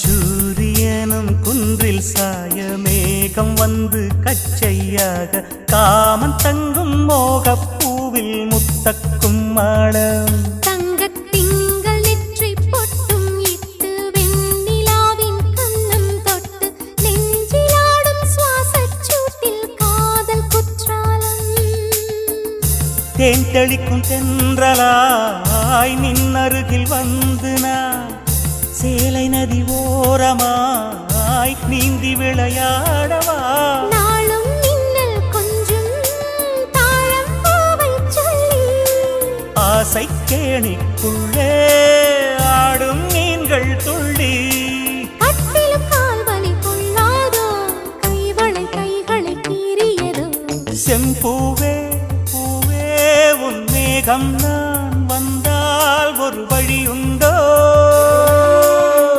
அந்திச்சூரியனும் குன்றில் சாய மேகம் வந்து கச்சையாக காமன் தங்கும் மோகப்பூவில் முத்தக்கும் மாடம் தங்கத்திங்கள் நெற்றி பொட்டும் இட்டு வெண்ணிலாவின் கண்ணம் தொட்டு நெஞ்சிலாடும் சுவாசச் சூட்டில் காதல் குற்றாலம் தேன் தெளிக்கும் தென்றலாய் நின்னருகில் வந்து நான் சேலை நதி ஓரமாய் நீந்தி விளையாடவா நாளும் மின்னல் கொஞ்சம் தாழம் பூவை சொல்லி ஆசை கேணிக்குள்ளே ஆடும் மீன்கள் துள்ளி கட்டிலும் கால்வலி கொள்ளாதோ கைகளை கீறியதோ செம்பூவே பூவே உன் மேகம் நான் வந்தால் ஒரு வழி உண்டோ